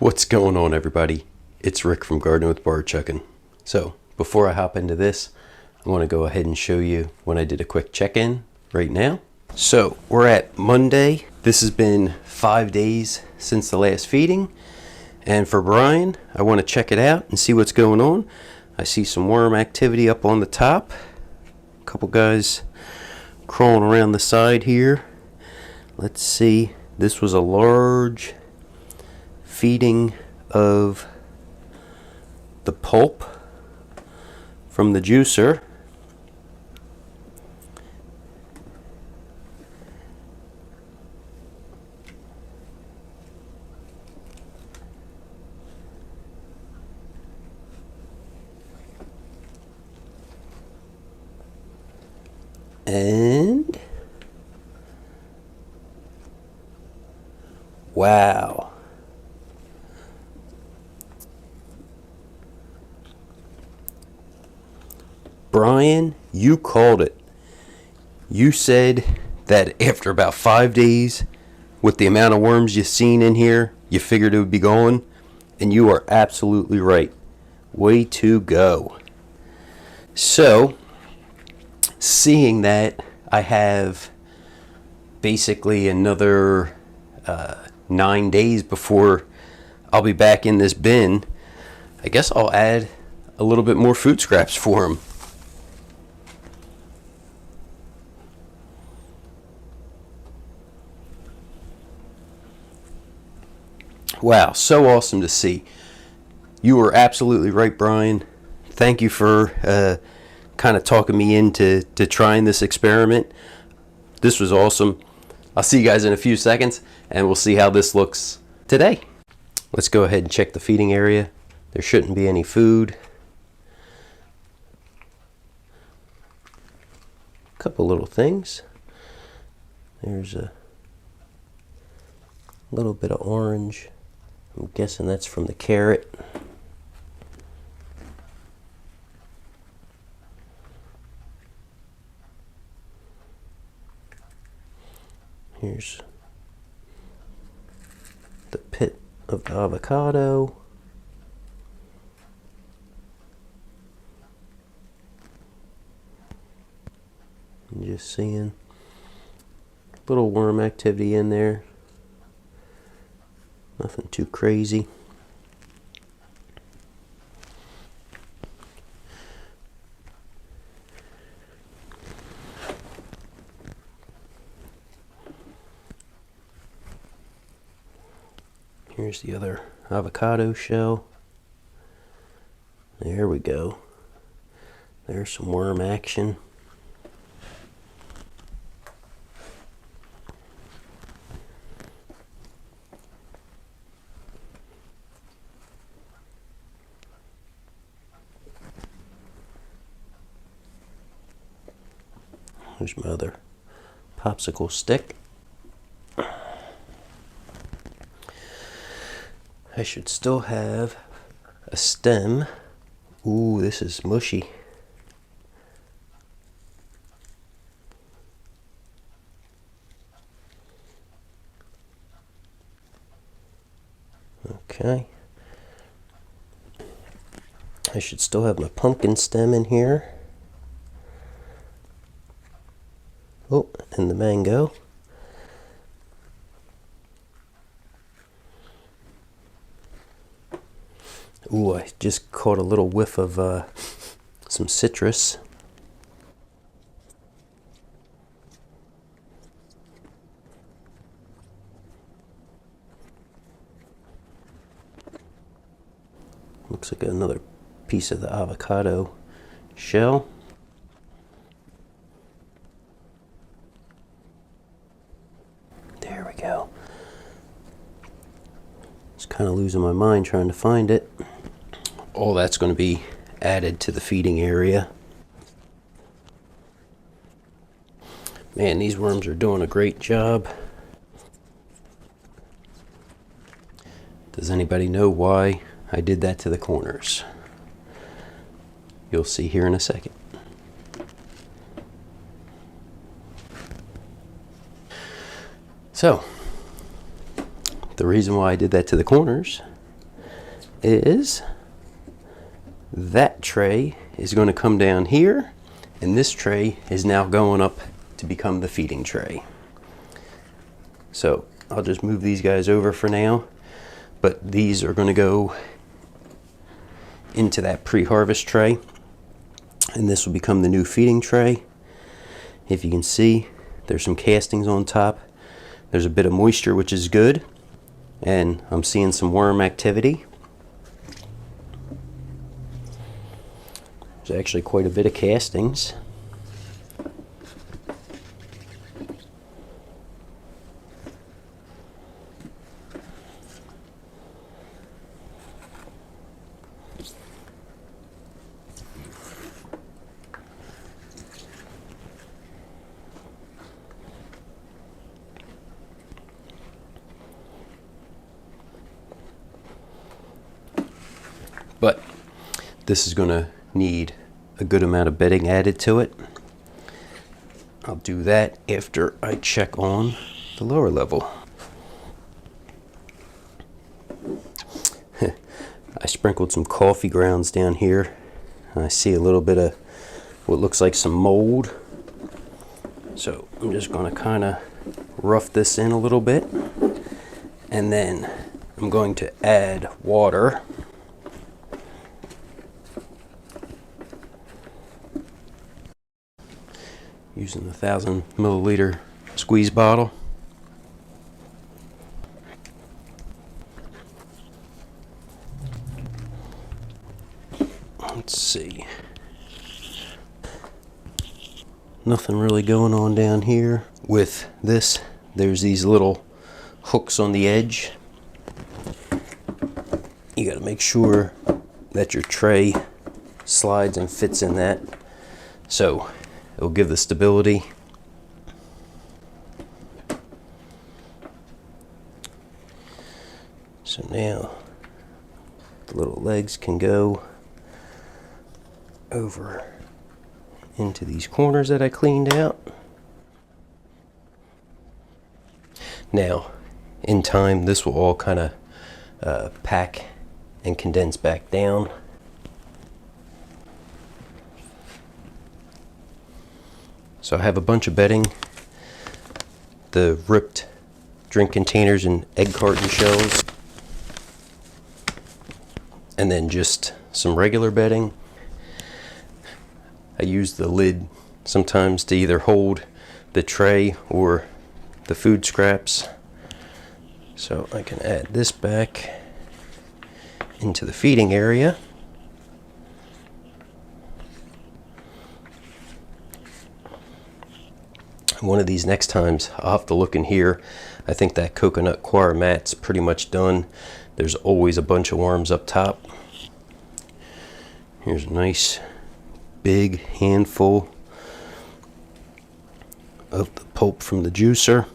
What's going on, everybody? It's Rick from Gardening with Barchuckin. So before I hop into this, I want to go ahead and show you when I did a quick check-in right now. So we're at Monday. This has been 5 days since the last feeding. And for Brian, I want to check it out and see what's going on. I see some worm activity up on the top. A couple guys crawling around the side here. Let's see. This was a large feeding of the pulp from the juicer. And wow. Brian, you called it. You said that after about 5 days, with the amount of worms you've seen in here, you figured it would be gone, and you are absolutely right. Way to go. So, seeing that I have basically another 9 days before I'll be back in this bin, I guess I'll add a little bit more food scraps for them. Wow, so awesome to see. You were absolutely right, Brian. Thank you for kind of talking me into trying this experiment. This was awesome. I'll see you guys in a few seconds, and we'll see how this looks today. Let's go ahead and check the feeding area. There shouldn't be any food. A couple little things. There's a little bit of orange. I'm guessing that's from the carrot. Here's the pit of the avocado. I'm just seeing little worm activity in there. Nothing too crazy. Here's the other avocado shell. There we go. There's some worm action. Here's my other popsicle stick. I should still have a stem. Ooh, this is mushy. Okay. I should still have my pumpkin stem in here. Oh, and the mango. Ooh, I just caught a little whiff of some citrus. Looks like another piece of the avocado shell. There we go. Just kind of losing my mind trying to find it. All that's going to be added to the feeding area. Man, these worms are doing a great job. Does anybody know why I did that to the corners? You'll see here in a second. So, the reason why I did that to the corners is that tray is going to come down here, and this tray is now going up to become the feeding tray. So I'll just move these guys over for now, but these are going to go into that pre-harvest tray, and this will become the new feeding tray. If you can see, there's some castings on top. There's a bit of moisture, which is good, and I'm seeing some worm activity. There's actually quite a bit of castings. But this is going to need a good amount of bedding added to it. I'll do that after I check on the lower level. I sprinkled some coffee grounds down here. I see a little bit of what looks like some mold. So I'm just going to kind of rough this in a little bit. And then I'm going to add water. Using the 1,000 milliliter squeeze bottle. Let's see. Nothing really going on down here. With this, there's these little hooks on the edge. You got to make sure that your tray slides and fits in that. So it'll give the stability. So now the little legs can go over into these corners that I cleaned out. Now, in time, this will all kind of pack and condense back down. So I have a bunch of bedding, the ripped drink containers and egg carton shells, and then just some regular bedding. I use the lid sometimes to either hold the tray or the food scraps. So I can add this back into the feeding area. One of these next times I'll have to look in here. I think that coconut coir mat's pretty much done. There's always a bunch of worms up top. Here's a nice big handful of the pulp from the juicer.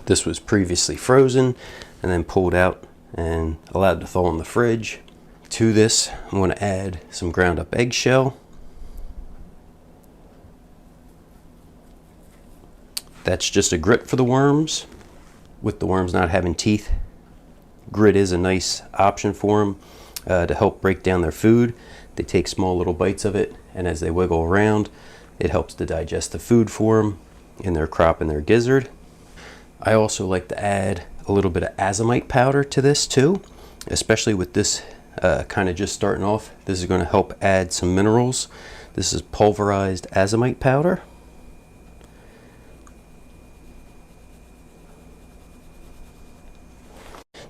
This was previously frozen and then pulled out and allowed to thaw in the fridge. To this, I'm going to add some ground up eggshell. That's just a grit for the worms. With the worms not having teeth, grit is a nice option for them to help break down their food. They take small little bites of it, and as they wiggle around, it helps to digest the food for them in their crop and their gizzard. I also like to add a little bit of azomite powder to this too, especially with this kind of just starting off. This is going to help add some minerals. This is pulverized azomite powder.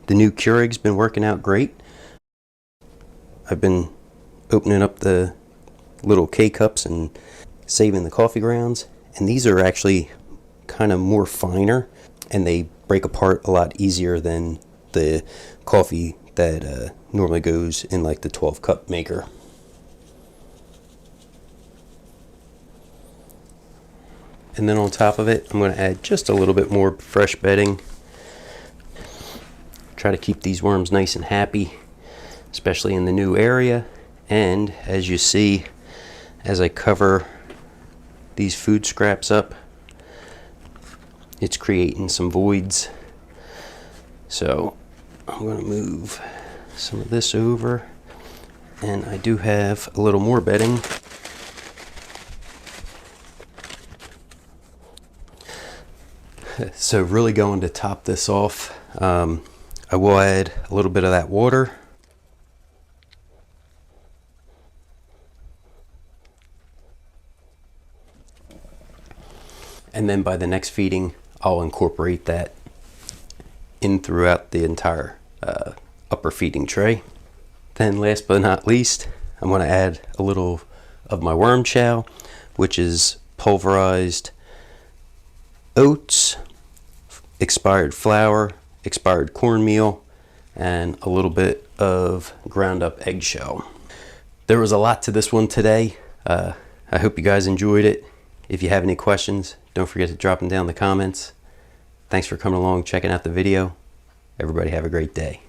The new Keurig's been working out great. I've been opening up the little K-cups and saving the coffee grounds, and these are actually kind of more finer and they break apart a lot easier than the coffee that normally goes in like the 12 cup maker. And then on top of it, I'm going to add just a little bit more fresh bedding. Try to keep these worms nice and happy, especially in the new area. And as you see, as I cover these food scraps up, it's creating some voids. So I'm going to move some of this over, and I do have a little more bedding. So really going to top this off, I will add a little bit of that water. And then by the next feeding, I'll incorporate that in throughout the entire upper feeding tray. Then last but not least, I'm going to add a little of my worm chow, which is pulverized oats, expired flour, expired cornmeal, and a little bit of ground up eggshell. There was a lot to this one today. I hope you guys enjoyed it. If you have any questions, don't forget to drop them down in the comments. Thanks for coming along, checking out the video. Everybody have a great day.